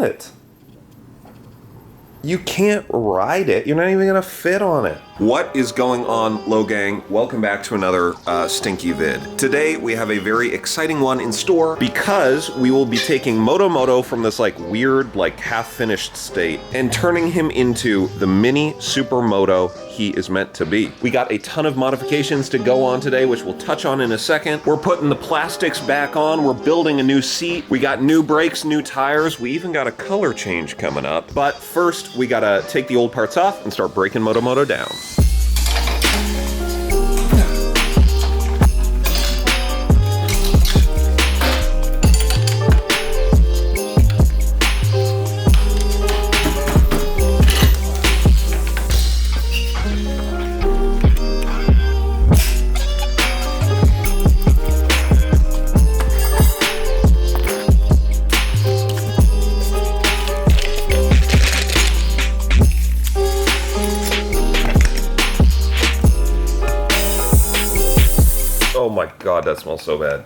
What? You can't ride it. You're not even gonna fit on it. What is going on, Low Gang? Welcome back to another stinky vid. Today we have a very exciting one in store because we will be taking Moto from this like weird, like half-finished state and turning him into the mini Supermoto he is meant to be. We got a ton of modifications to go on today, which we'll touch on in a second. We're putting the plastics back on. We're building a new seat. We got new brakes, new tires. We even got a color change coming up. But first, we gotta take the old parts off and start breaking Moto down. Oh my God, that smells so bad.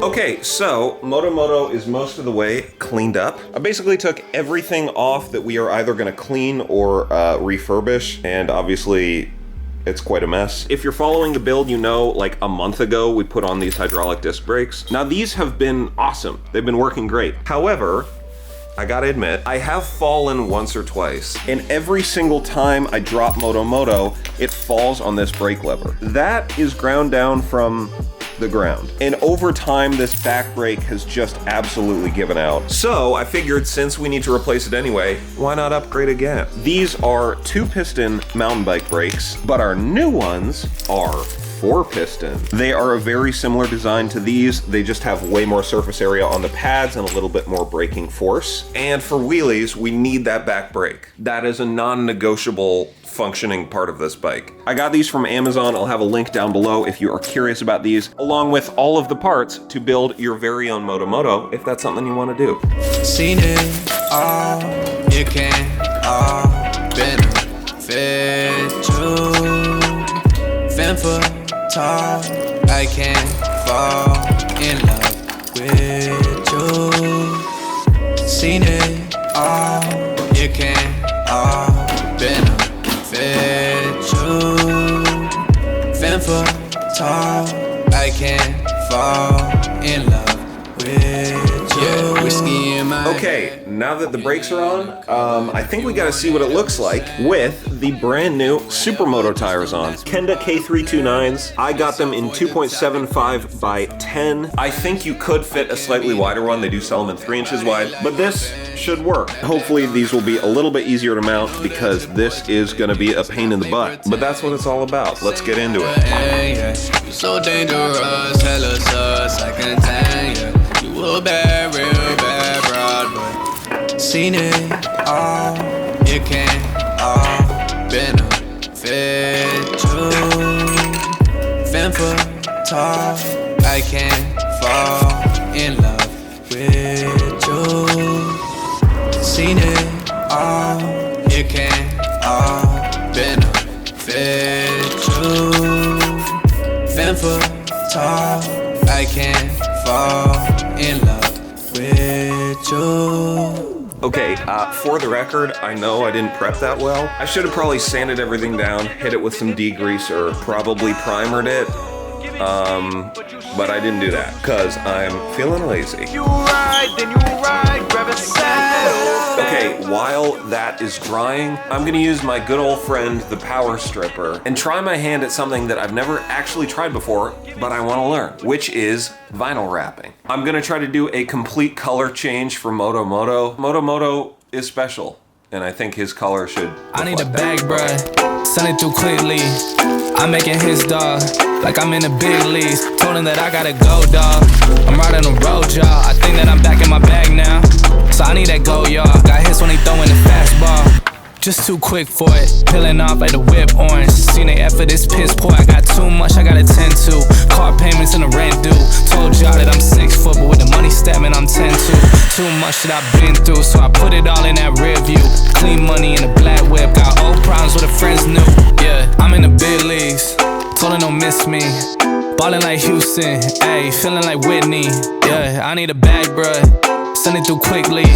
Okay, so Moto is most of the way cleaned up. I basically took everything off that we are either gonna clean or refurbish, and obviously it's quite a mess. If you're following the build, you know like a month ago we put on these hydraulic disc brakes. Now these have been awesome. They've been working great. However, I gotta admit, I have fallen once or twice, and every single time I drop Moto, it falls on this brake lever. That is ground down from the ground. And over time, this back brake has just absolutely given out. So I figured since we need to replace it anyway, why not upgrade again? These are 2-piston mountain bike brakes, but our new ones are 4-piston. They are a very similar design to these. They just have way more surface area on the pads and a little bit more braking force. And for wheelies, we need that back brake. That is a non-negotiable functioning part of this bike. I got these from Amazon. I'll have a link down below if you are curious about these, along with all of the parts to build your very own Moto if that's something you want to do. Seen it all, you can't all benefit you. Femme fatale, I can't fall in love with you. Seen it all, you can't all benefit you. Femme fatale, I can't fall in love with you. Yeah, whiskey in my Okay, now that the brakes are on, I think we gotta see what it looks like with the brand new Supermoto tires on. Kenda K329s. I got them in 2.75 by 10. I think you could fit a slightly wider one. They do sell them in 3 inches wide, but this should work. Hopefully these will be a little bit easier to mount because this is gonna be a pain in the butt. But that's what it's all about. Let's get into it. You're so dangerous, hella sus, I can tell you. You a bad, real bad broad, but seen it all, you can't all benefit you. Femme fatale, I can't fall in love with you. Seen it all, you can't all benefit you. Femme fatale, I can't fall in love with you. Okay, for the record, I know I didn't prep that well. I should have probably sanded everything down, hit it with some degreaser, probably primered it. But I didn't do that because I'm feeling lazy. You ride, then you ride, grab a saddle. Okay, while that is drying, I'm gonna use my good old friend, the power stripper, and try my hand at something that I've never actually tried before, but I wanna learn, which is vinyl wrapping. I'm gonna try to do a complete color change for Moto. Moto is special, and I think his color should I need a bag, bruh, send it through quickly. I'm making his dog, like I'm in the big leagues. Told him that I gotta go, dog. I'm riding a road, y'all. I think that I'm back in my bag now. So I need that go, y'all. Got hits when he throwing the fastball. Just too quick for it. Peeling off like the whip orange. Seen they effort, this piss poor. I got too much, I gotta tend to. Car payments and the rent due. Told y'all that I'm 6 foot, but with the money statement, I'm 10 too. Too much that I've been through, so I put it all in that rear view. Clean money in a black whip. Got old problems with the friends new. Yeah, I'm in the big leagues. Told her don't miss me. Ballin' like Houston, ayy, feeling like Whitney. Yeah, I need a bag, bruh. Send it through quickly.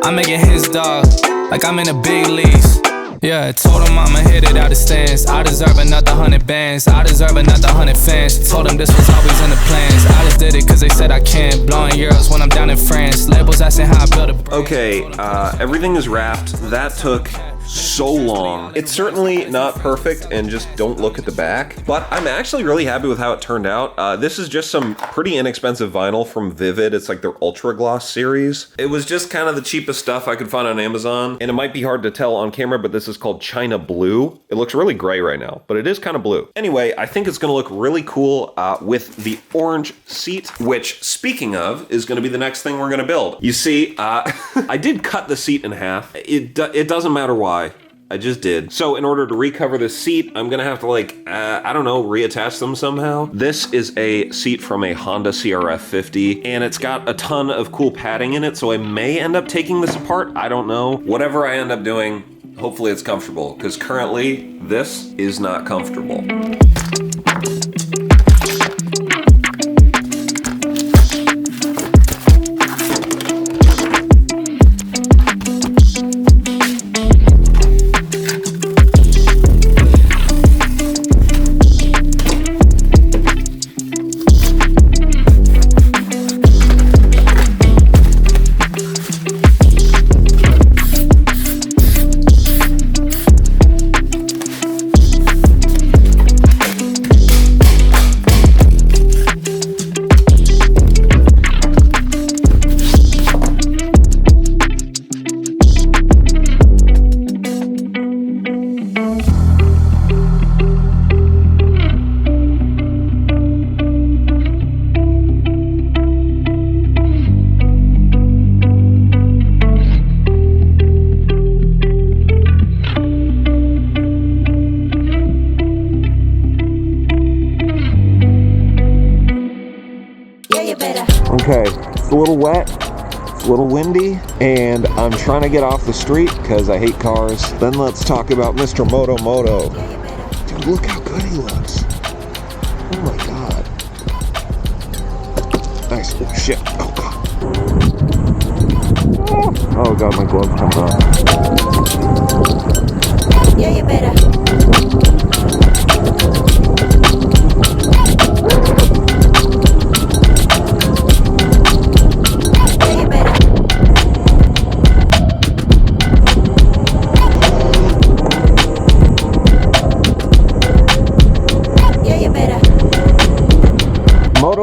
I'm making his dog, like I'm in the big leagues. Yeah, told him I'ma hit it out the stands. I deserve another 100 bands. I deserve another 100 fans. Told him this was always in the plans. I just did it cause they said I can. Blowing euros when I'm down in France. Labels asking how I built a brand. Okay, everything is wrapped. That took so long. It's certainly not perfect, and just don't look at the back, but I'm actually really happy with how it turned out. This is just some pretty inexpensive vinyl from Vivid. It's like their Ultra Gloss series. It was just kind of the cheapest stuff I could find on Amazon, and it might be hard to tell on camera, but this is called China Blue. It looks really gray right now, but it is kind of blue. Anyway, I think it's gonna look really cool with the orange seat, which, speaking of, is gonna be the next thing we're gonna build. You see, I did cut the seat in half. It doesn't matter why. I just did. So in order to recover the seat, I'm gonna have to I don't know, reattach them somehow. This is a seat from a Honda CRF 50, and it's got a ton of cool padding in it, so I may end up taking this apart. I don't know. Whatever I end up doing, hopefully it's comfortable, because currently, this is not comfortable. Okay, it's a little wet, it's a little windy, and I'm trying to get off the street because I hate cars. Then let's talk about Mr. Moto. Dude, look how good he looks. Oh my god. Nice. Oh shit. Oh god. Oh god, my gloves come off. Yeah, you better.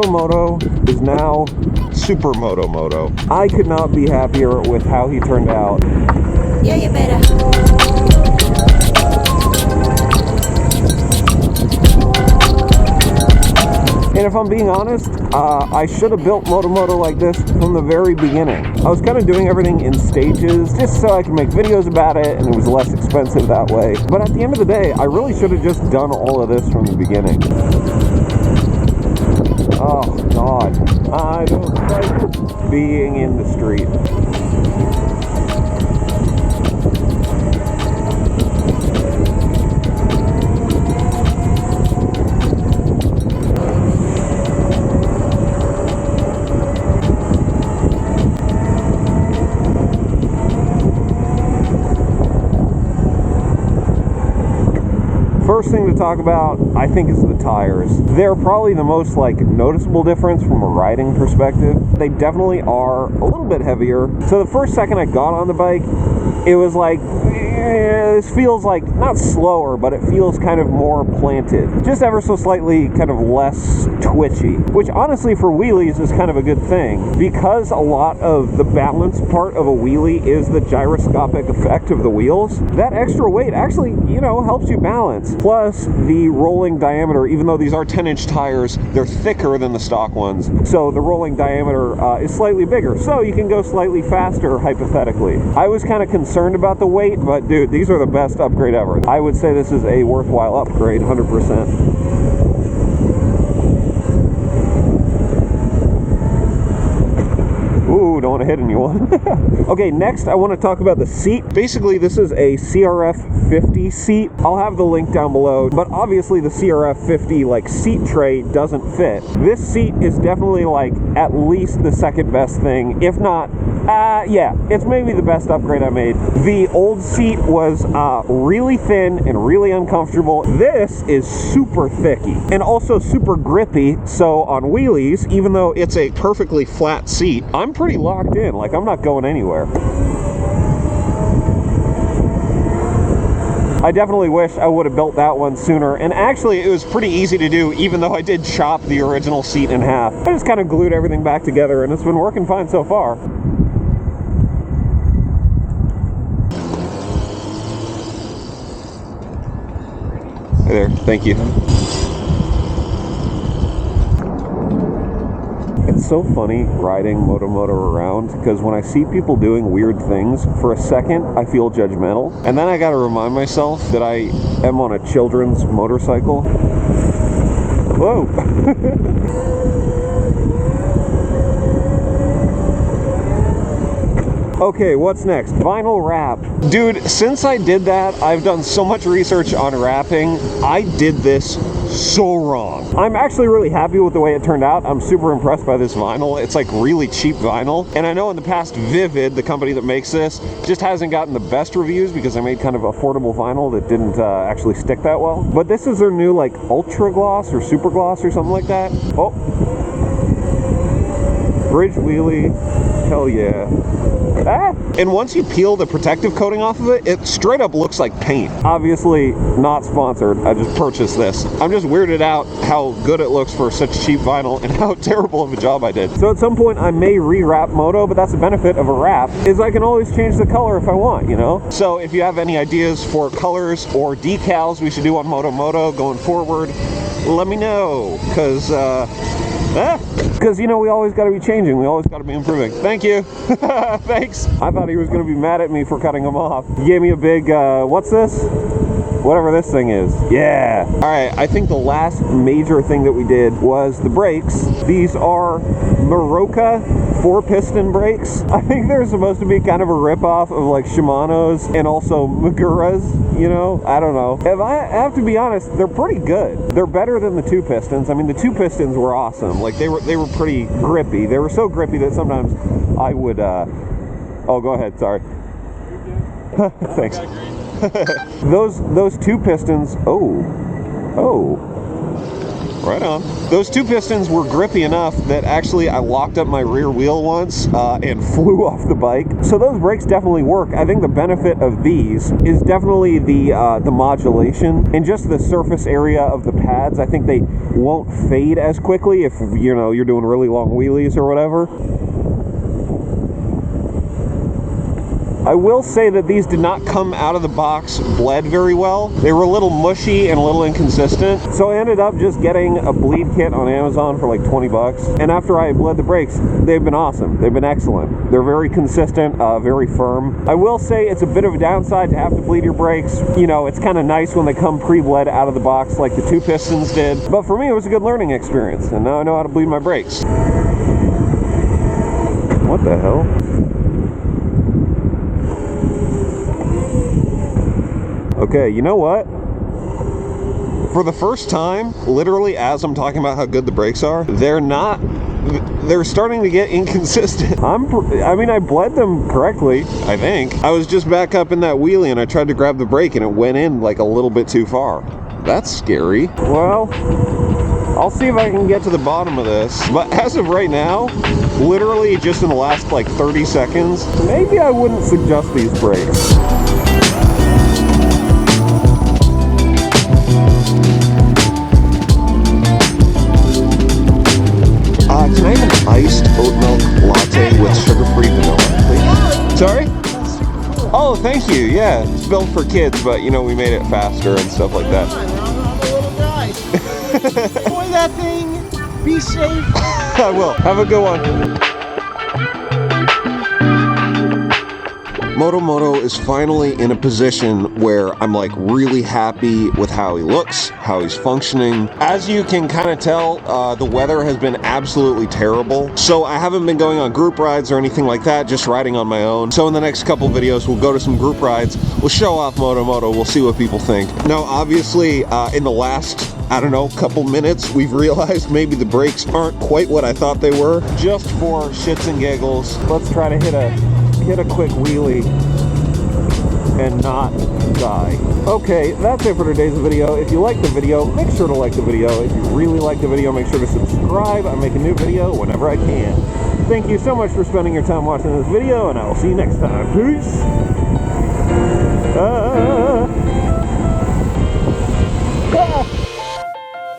Moto is now Supermoto. I could not be happier with how he turned out. Yeah, you better. And if I'm being honest, I should have built Moto like this from the very beginning. I was kind of doing everything in stages just so I could make videos about it and it was less expensive that way. But at the end of the day, I really should have just done all of this from the beginning. Oh god, I don't like being in the street. First thing to talk about, I think, is the tires. They're probably the most noticeable difference from a riding perspective. They definitely are a little bit heavier. So the first second I got on the bike, it was like, this feels like, not slower, but it feels kind of more planted. Just ever so slightly kind of less twitchy, which honestly for wheelies is kind of a good thing, because a lot of the balance part of a wheelie is the gyroscopic effect of the wheels. That extra weight actually, helps you balance. Plus the rolling diameter, even though these are 10-inch tires, they're thicker than the stock ones. So the rolling diameter is slightly bigger, so you can go slightly faster, hypothetically. I was kind of concerned about the weight, but dude, these are the best upgrade ever. I would say this is a worthwhile upgrade, 100%. Ooh, don't want to hit anyone. Okay, next I want to talk about the seat. Basically, this is a CRF 50 seat. I'll have the link down below, but obviously the CRF 50 like seat tray doesn't fit. This seat is definitely like at least the second best thing, if not, yeah, it's maybe the best upgrade I made. The old seat was really thin and really uncomfortable. This is super thicky and also super grippy, so on wheelies, even though it's a perfectly flat seat, I'm pretty locked in, like I'm not going anywhere. I definitely wish I would have built that one sooner, and actually it was pretty easy to do, even though I did chop the original seat in half. I just kind of glued everything back together and it's been working fine so far. Hey there, thank you. It's so funny riding moto around, because when I see people doing weird things, for a second I feel judgmental, and then I gotta remind myself that I am on a children's motorcycle. Whoa! Okay, what's next? Vinyl wrap. Dude, since I did that, I've done so much research on wrapping. I did this so wrong. I'm actually really happy with the way it turned out. I'm super impressed by this vinyl. It's like really cheap vinyl. And I know in the past, Vivid, the company that makes this, just hasn't gotten the best reviews because I made kind of affordable vinyl that didn't actually stick that well. But this is their new like Ultra Gloss or Super Gloss or something like that. Oh. Bridge wheelie. Hell yeah. Ah. And once you peel the protective coating off of it, it straight up looks like paint. Obviously not sponsored, I just purchased this. I'm just weirded out how good it looks for such cheap vinyl and how terrible of a job I did. So at some point I may re-wrap Moto, but that's the benefit of a wrap, is I can always change the color if I want, you know? So if you have any ideas for colors or decals we should do on Moto going forward, let me know, because you know, we always got to be changing, we always got to be improving. Thank you. Thanks. I thought he was going to be mad at me for cutting him off. He gave me a big what's this, whatever this thing is. Yeah. All right, I think the last major thing that we did was the brakes. These are Maroka 4-piston brakes. I think they're supposed to be kind of a rip-off of like Shimano's and also Magura's, you know? I don't know. If I have to be honest, they're pretty good. They're better than the 2 pistons. I mean, the 2 pistons were awesome. Like they were pretty grippy. They were so grippy that sometimes I would oh, go ahead, sorry. Thanks. those 2 pistons, oh. Right on. Those 2 pistons were grippy enough that actually I locked up my rear wheel once and flew off the bike. So those brakes definitely work. I think the benefit of these is definitely the modulation and just the surface area of the pads. I think they won't fade as quickly if, you know, you're doing really long wheelies or whatever. I will say that these did not come out of the box bled very well. They were a little mushy and a little inconsistent. So I ended up just getting a bleed kit on Amazon for like 20 bucks. And after I bled the brakes, they've been awesome. They've been excellent. They're very consistent, very firm. I will say it's a bit of a downside to have to bleed your brakes. You know, it's kind of nice when they come pre-bled out of the box like the 2 pistons did. But for me, it was a good learning experience. And now I know how to bleed my brakes. What the hell? Okay, you know what? For the first time, literally as I'm talking about how good the brakes are, they're starting to get inconsistent. I mean, I bled them correctly, I think. I was just back up in that wheelie and I tried to grab the brake and it went in like a little bit too far. That's scary. Well, I'll see if I can get to the bottom of this. But as of right now, literally just in the last like 30 seconds, maybe I wouldn't suggest these brakes. Can I have an iced oat milk latte with sugar-free vanilla, please? Sorry? Oh, thank you. Yeah, it's built for kids, but you know, we made it faster and stuff like that. I'm a little guy. Enjoy that thing. Be safe. I will. Have a good one. Moto is finally in a position where I'm like really happy with how he looks, how he's functioning. As you can kind of tell, the weather has been absolutely terrible. So I haven't been going on group rides or anything like that, just riding on my own. So in the next couple videos, we'll go to some group rides. We'll show off Moto, we'll see what people think. Now, obviously, in the last, I don't know, couple minutes, we've realized maybe the brakes aren't quite what I thought they were. Just for shits and giggles, let's try to hit a quick wheelie and not die. Okay, that's it for today's video. If you like the video, make sure to like the video. If you really like the video, make sure to subscribe. I make a new video whenever I can. Thank you so much for spending your time watching this video, and I will see you next time. Peace!